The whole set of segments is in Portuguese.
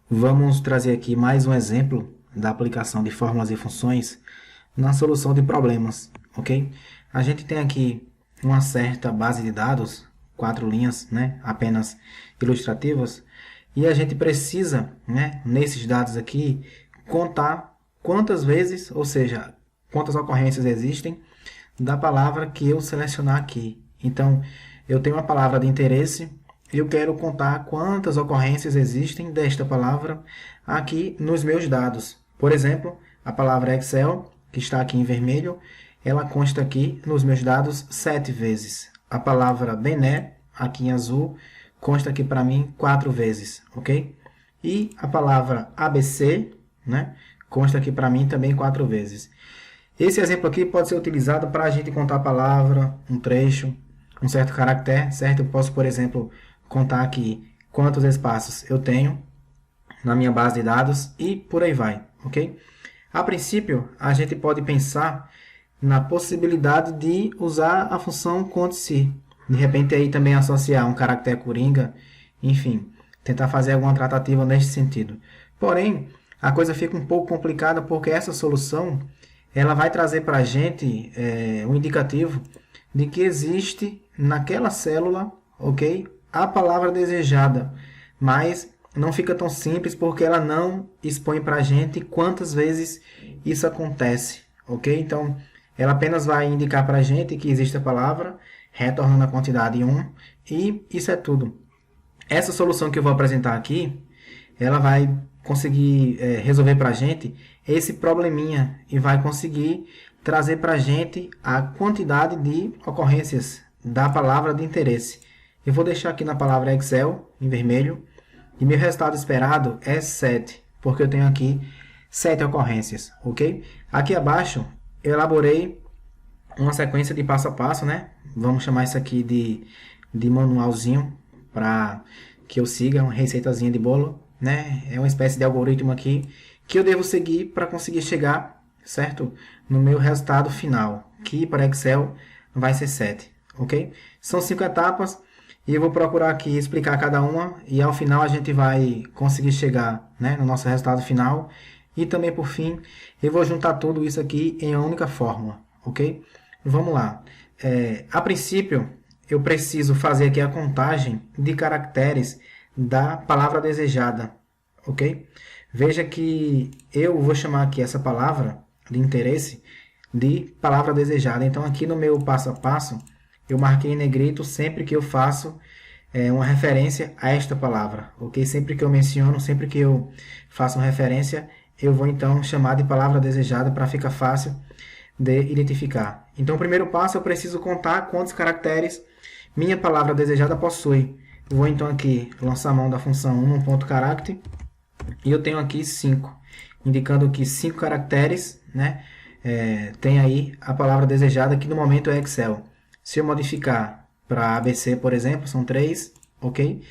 Vamos trazer aqui mais um exemplo da aplicação de fórmulas e funções na solução de problemas, ok? A gente tem aqui uma certa base de dados, 4 linhas, né, apenas ilustrativas, e a gente precisa, né, nesses dados aqui, contar quantas vezes, ou seja, quantas ocorrências existem da palavra que eu selecionar aqui. Então, eu tenho uma palavra de interesse, eu quero contar quantas ocorrências existem desta palavra aqui nos meus dados. Por exemplo, a palavra Excel, que está aqui em vermelho, ela consta aqui nos meus dados 7 vezes. A palavra Bené, aqui em azul, consta aqui para mim 4 vezes, ok? E a palavra ABC, né, consta aqui para mim também 4 vezes. Esse exemplo aqui pode ser utilizado para a gente contar a palavra, um trecho, um certo caractere, certo? Eu posso, por exemplo, contar aqui quantos espaços eu tenho na minha base de dados e por aí vai, ok? A princípio, a gente pode pensar na possibilidade de usar a função conte-se. De repente, aí também associar um caractere coringa, enfim, tentar fazer alguma tratativa neste sentido. Porém, a coisa fica um pouco complicada porque essa solução ela vai trazer para a gente um indicativo de que existe naquela célula, ok, a palavra desejada, mas não fica tão simples porque ela não expõe para a gente quantas vezes isso acontece, ok? Então, ela apenas vai indicar para a gente que existe a palavra, retornando a quantidade 1, e isso é tudo. Essa solução que eu vou apresentar aqui, ela vai conseguir resolver para a gente esse probleminha e vai conseguir trazer para a gente a quantidade de ocorrências da palavra de interesse. Eu vou deixar aqui na palavra Excel, em vermelho, e meu resultado esperado é 7, porque eu tenho aqui 7 ocorrências, ok? Aqui abaixo eu elaborei uma sequência de passo a passo, né? Vamos chamar isso aqui de manualzinho, para que eu siga uma receitazinha de bolo, né? É uma espécie de algoritmo aqui que eu devo seguir para conseguir chegar, certo? No meu resultado final, que para Excel vai ser 7, ok? São 5 etapas e eu vou procurar aqui explicar cada uma e ao final a gente vai conseguir chegar, né, no nosso resultado final. E também, por fim, eu vou juntar tudo isso aqui em uma única fórmula, ok? Vamos lá. A princípio, eu preciso fazer aqui a contagem de caracteres da palavra desejada, ok? Veja que eu vou chamar aqui essa palavra de interesse de palavra desejada. Então, aqui no meu passo a passo, eu marquei em negrito sempre que eu faço uma referência a esta palavra, ok? Sempre que eu menciono, sempre que eu faço uma referência, eu vou então chamar de palavra desejada para ficar fácil de identificar. Então, o primeiro passo, eu preciso contar quantos caracteres minha palavra desejada possui. Vou então aqui lançar a mão da função num.character e eu tenho aqui 5, indicando que 5 caracteres, né, tem aí a palavra desejada, que no momento é Excel. Se eu modificar para ABC, por exemplo, são 3, ok?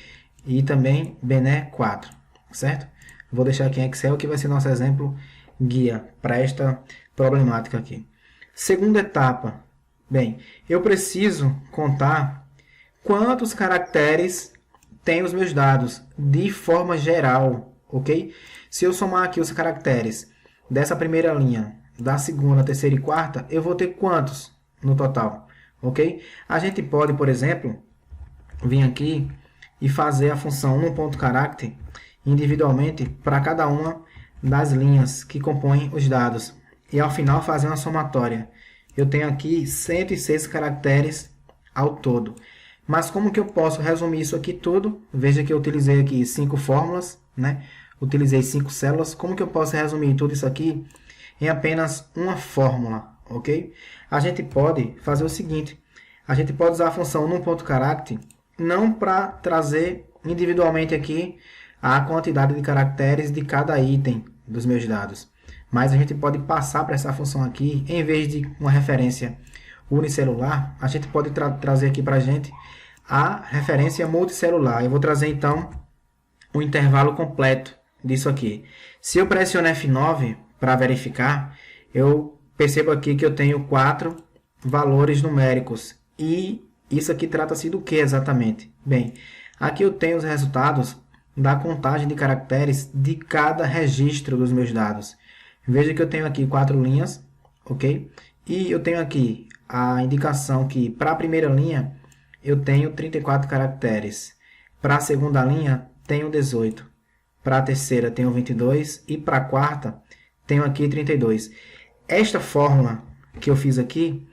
E também Bené 4, certo? Vou deixar aqui em Excel, que vai ser nosso exemplo guia para esta problemática aqui. Segunda etapa. Bem, eu preciso contar quantos caracteres tem os meus dados de forma geral, ok? Se eu somar aqui os caracteres dessa primeira linha, da segunda, terceira e quarta, eu vou ter quantos no total, ok? A gente pode, por exemplo, vir aqui e fazer a função num.character individualmente para cada uma das linhas que compõem os dados. E ao final fazer uma somatória. Eu tenho aqui 106 caracteres ao todo. Mas como que eu posso resumir isso aqui tudo? Veja que eu utilizei aqui 5 fórmulas, né? Utilizei 5 células. Como que eu posso resumir tudo isso aqui em apenas uma fórmula, ok? A gente pode fazer o seguinte. A gente pode usar a função num.character não para trazer individualmente aqui a quantidade de caracteres de cada item dos meus dados. Mas a gente pode passar para essa função aqui, em vez de uma referência unicelular, a gente pode trazer aqui para a gente a referência multicelular. Eu vou trazer então o intervalo completo disso aqui. Se eu pressiono F9 para verificar, eu percebo aqui que eu tenho 4 valores numéricos. E isso aqui trata-se do que exatamente? Bem, aqui eu tenho os resultados da contagem de caracteres de cada registro dos meus dados. Veja que eu tenho aqui 4 linhas, ok? E eu tenho aqui a indicação que para a primeira linha eu tenho 34 caracteres. Para a segunda linha tenho 18. Para a terceira tenho 22 e para a quarta tenho aqui 32. Esta fórmula que eu fiz aqui,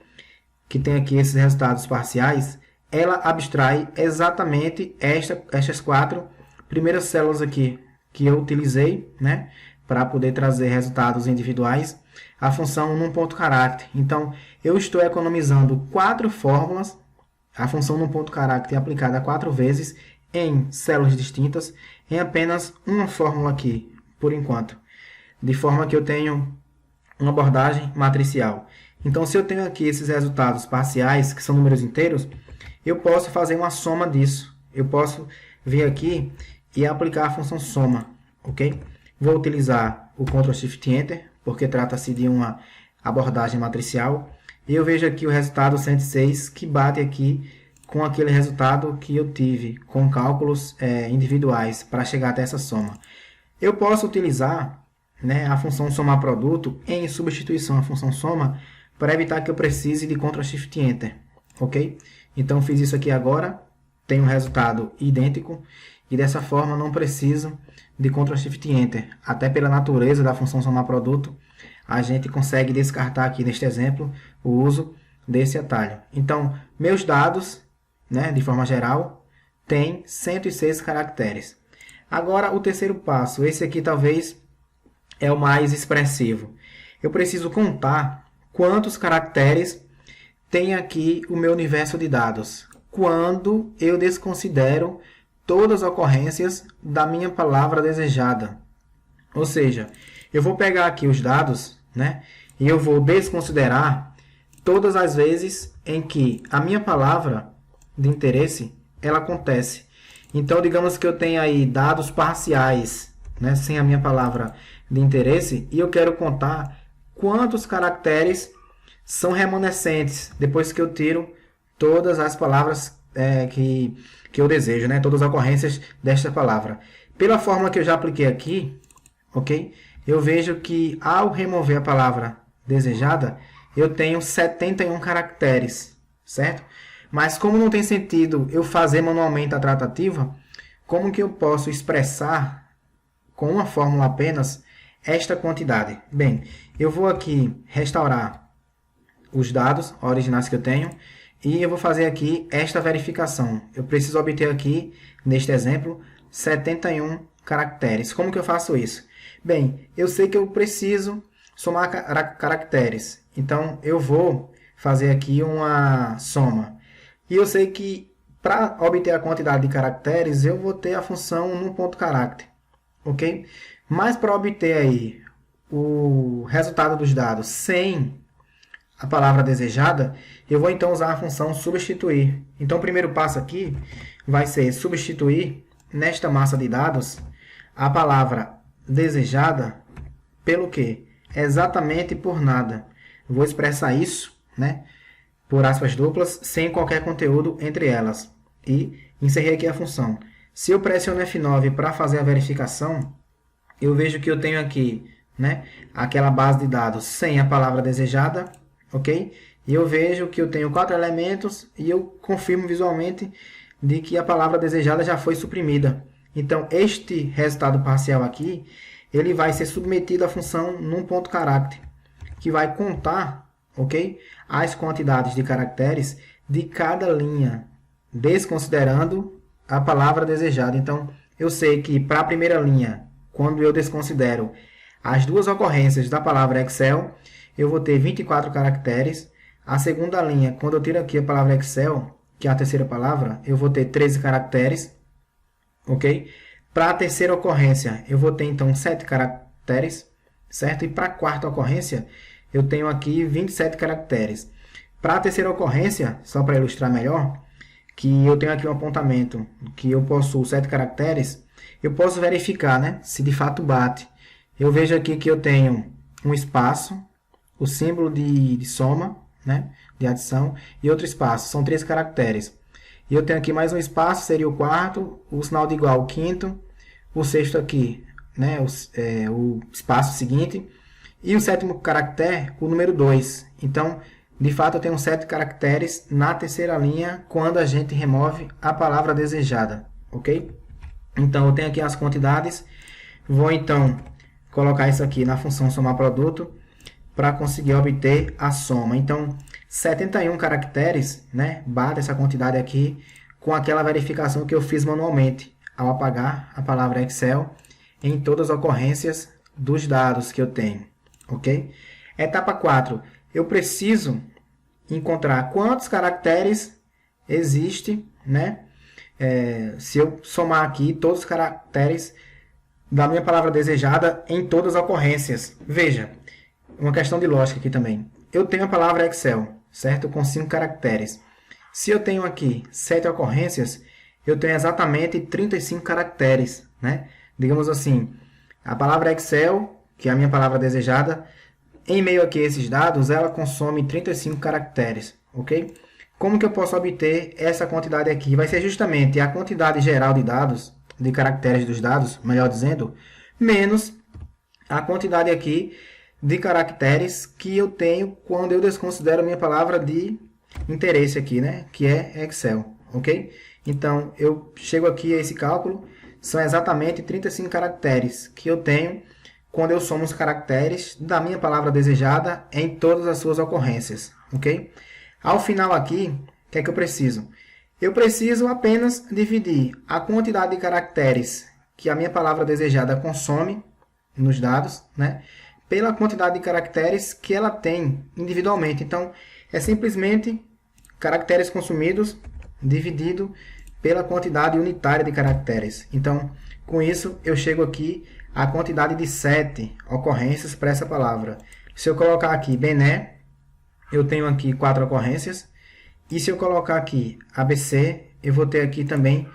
que tem aqui esses resultados parciais, ela abstrai exatamente estas 4 primeiras células aqui que eu utilizei, né, para poder trazer resultados individuais, a função num ponto caractere. Então, eu estou economizando 4 fórmulas, a função num ponto caractere aplicada 4 vezes em células distintas, em apenas uma fórmula aqui, por enquanto. De forma que eu tenho uma abordagem matricial. Então, se eu tenho aqui esses resultados parciais, que são números inteiros, eu posso fazer uma soma disso. Eu posso vir aqui e aplicar a função soma, ok? Vou utilizar o Ctrl Shift Enter, porque trata-se de uma abordagem matricial. E eu vejo aqui o resultado 106, que bate aqui com aquele resultado que eu tive, com cálculos individuais, para chegar até essa soma. Eu posso utilizar, né, a função somar produto em substituição à função soma, para evitar que eu precise de Ctrl Shift Enter, ok? Então, fiz isso aqui agora, tenho um resultado idêntico, e dessa forma não preciso de Ctrl Shift Enter. Até pela natureza da função somar produto, a gente consegue descartar aqui neste exemplo o uso desse atalho. Então, meus dados, né, de forma geral, têm 106 caracteres. Agora, o terceiro passo, esse aqui talvez é o mais expressivo. Eu preciso contar quantos caracteres tem aqui o meu universo de dados, quando eu desconsidero todas as ocorrências da minha palavra desejada. Ou seja, eu vou pegar aqui os dados, né, e eu vou desconsiderar todas as vezes em que a minha palavra de interesse ela acontece. Então, digamos que eu tenho aí dados parciais, né, sem a minha palavra de interesse, e eu quero contar quantos caracteres são remanescentes depois que eu tiro todas as palavras que eu desejo, né? Todas as ocorrências desta palavra. Pela fórmula que eu já apliquei aqui, ok? Eu vejo que ao remover a palavra desejada, eu tenho 71 caracteres, certo? Mas como não tem sentido eu fazer manualmente a tratativa, como que eu posso expressar com uma fórmula apenas esta quantidade? Bem, eu vou aqui restaurar os dados originais que eu tenho e eu vou fazer aqui esta verificação. Eu preciso obter aqui, neste exemplo, 71 caracteres. Como que eu faço isso? Bem, eu sei que eu preciso somar caracteres. Então, eu vou fazer aqui uma soma. E eu sei que para obter a quantidade de caracteres, eu vou ter a função num ponto caractere. Ok? Mas para obter aí o resultado dos dados sem a palavra desejada, eu vou então usar a função substituir. Então, o primeiro passo aqui vai ser substituir nesta massa de dados a palavra desejada pelo quê? Exatamente por nada. Vou expressar isso, né, por aspas duplas, sem qualquer conteúdo entre elas. E encerrei aqui a função. Se eu pressiono F9 para fazer a verificação, eu vejo que eu tenho aqui, né, aquela base de dados sem a palavra desejada, ok? E eu vejo que eu tenho 4 elementos e eu confirmo visualmente de que a palavra desejada já foi suprimida. Então, este resultado parcial aqui, ele vai ser submetido à função num ponto caractere, que vai contar, ok, as quantidades de caracteres de cada linha, desconsiderando a palavra desejada. Então, eu sei que para a primeira linha, quando eu desconsidero as duas ocorrências da palavra Excel, eu vou ter 24 caracteres. A segunda linha, quando eu tiro aqui a palavra Excel, que é a terceira palavra, eu vou ter 13 caracteres. Ok? Para a terceira ocorrência, eu vou ter então 7 caracteres, certo? E para a quarta ocorrência, eu tenho aqui 27 caracteres. Para a terceira ocorrência, só para ilustrar melhor, que eu tenho aqui um apontamento que eu possuo 7 caracteres, eu posso verificar, né, se de fato bate. Eu vejo aqui que eu tenho um espaço, o símbolo de soma, né, de adição, e outro espaço, são 3 caracteres. E eu tenho aqui mais um espaço, seria o quarto, o sinal de igual, o quinto, o sexto aqui, né, o espaço seguinte, e o sétimo caractere, o número 2. Então, de fato, eu tenho 7 caracteres na terceira linha quando a gente remove a palavra desejada, ok? Então, eu tenho aqui as quantidades, vou então colocar isso aqui na função somar produto para conseguir obter a soma. Então, 71 caracteres, né, bate essa quantidade aqui com aquela verificação que eu fiz manualmente, ao apagar a palavra Excel em todas as ocorrências dos dados que eu tenho, ok? Etapa 4, eu preciso encontrar quantos caracteres existe, né? Se eu somar aqui todos os caracteres da minha palavra desejada em todas as ocorrências. Veja, uma questão de lógica aqui também. Eu tenho a palavra Excel, certo? Com 5 caracteres. Se eu tenho aqui 7 ocorrências, eu tenho exatamente 35 caracteres, né? Digamos assim, a palavra Excel, que é a minha palavra desejada, em meio aqui a esses dados, ela consome 35 caracteres, ok? Como que eu posso obter essa quantidade aqui? Vai ser justamente a quantidade geral de dados, de caracteres dos dados, melhor dizendo, menos a quantidade aqui de caracteres que eu tenho quando eu desconsidero a minha palavra de interesse aqui, né? Que é Excel, ok? Então, eu chego aqui a esse cálculo, são exatamente 35 caracteres que eu tenho quando eu somo os caracteres da minha palavra desejada em todas as suas ocorrências, ok? Ao final aqui, o que é que eu preciso? Eu preciso apenas dividir a quantidade de caracteres que a minha palavra desejada consome nos dados, né, pela quantidade de caracteres que ela tem individualmente. Então, é simplesmente caracteres consumidos dividido pela quantidade unitária de caracteres. Então, com isso, eu chego aqui a quantidade de 7 ocorrências para essa palavra. Se eu colocar aqui Bené, eu tenho aqui 4 ocorrências. E se eu colocar aqui ABC, eu vou ter aqui também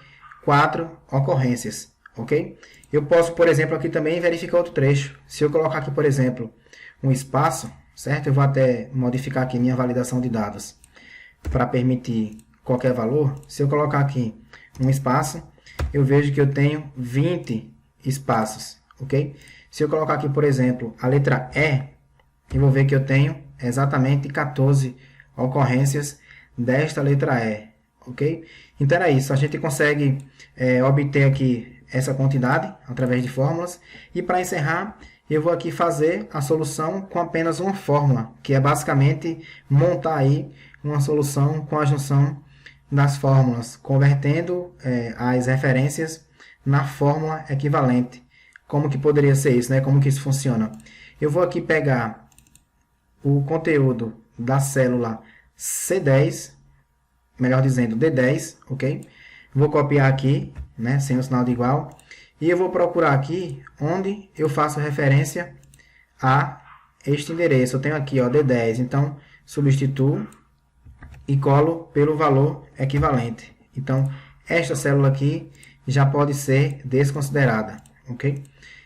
4 ocorrências, ok? Eu posso, por exemplo, aqui também verificar outro trecho. Se eu colocar aqui, por exemplo, um espaço, certo? Eu vou até modificar aqui minha validação de dados para permitir qualquer valor. Se eu colocar aqui um espaço, eu vejo que eu tenho 20 espaços, ok? Se eu colocar aqui, por exemplo, a letra E, eu vou ver que eu tenho exatamente 14 ocorrências desta letra E, ok? Então era isso, a gente consegue obter aqui essa quantidade através de fórmulas. E para encerrar, eu vou aqui fazer a solução com apenas uma fórmula, que é basicamente montar aí uma solução com a junção das fórmulas, convertendo as referências na fórmula equivalente. Como que poderia ser isso, né? Como que isso funciona? Eu vou aqui pegar o conteúdo da célula C10, melhor dizendo, D10, ok? Vou copiar aqui, né, sem o sinal de igual, e eu vou procurar aqui onde eu faço referência a este endereço. Eu tenho aqui, ó, D10, então substituo e colo pelo valor equivalente. Então, esta célula aqui já pode ser desconsiderada, ok?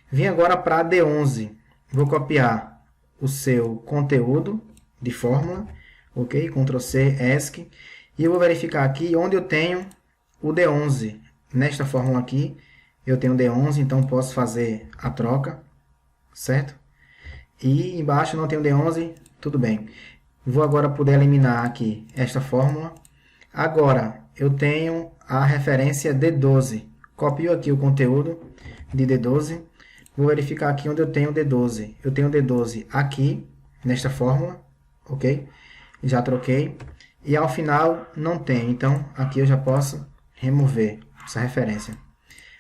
Vim agora para D11, vou copiar o seu conteúdo de fórmula, ok? Ctrl C, ESC, e eu vou verificar aqui onde eu tenho o D11. Nesta fórmula aqui, eu tenho D11, então posso fazer a troca, certo? E embaixo não tenho D11, tudo bem. Vou agora poder eliminar aqui esta fórmula. Agora, eu tenho a referência D12. Copio aqui o conteúdo de D12. Vou verificar aqui onde eu tenho D12. Eu tenho D12 aqui, nesta fórmula, ok? Já troquei. E ao final não tem, então aqui eu já posso remover essa referência.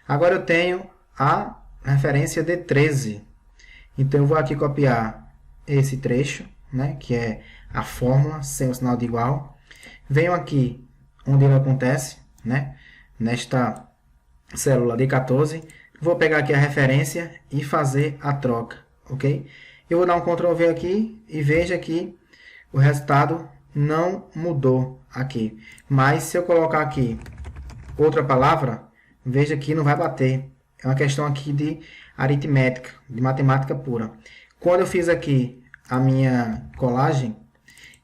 Agora eu tenho a referência D13. Então eu vou aqui copiar esse trecho, né, que é a fórmula sem o sinal de igual. Venho aqui onde ele acontece, né, nesta célula D14. Vou pegar aqui a referência e fazer a troca, ok? Eu vou dar um Ctrl V aqui e veja que o resultado não mudou aqui. Mas se eu colocar aqui outra palavra, veja que não vai bater. É uma questão aqui de aritmética, de matemática pura. Quando eu fiz aqui a minha colagem,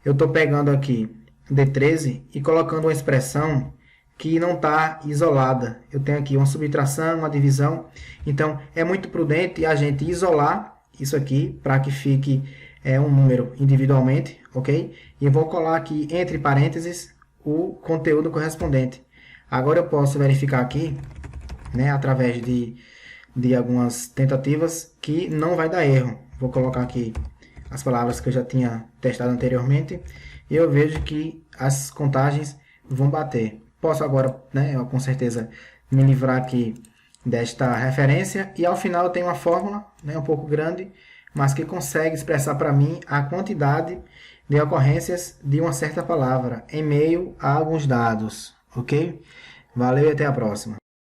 eu estou pegando aqui D13 e colocando uma expressão que não está isolada. Eu tenho aqui uma subtração, uma divisão. Então, é muito prudente a gente isolar isso aqui para que fique um número individualmente, ok? E eu vou colar aqui entre parênteses o conteúdo correspondente. Agora eu posso verificar aqui, né, através de algumas tentativas, que não vai dar erro. Vou colocar aqui as palavras que eu já tinha testado anteriormente e eu vejo que as contagens vão bater. Posso agora, né, eu, com certeza, me livrar aqui desta referência e ao final eu tenho uma fórmula, né, um pouco grande, mas que consegue expressar para mim a quantidade de ocorrências de uma certa palavra em meio a alguns dados, ok? Valeu e até a próxima.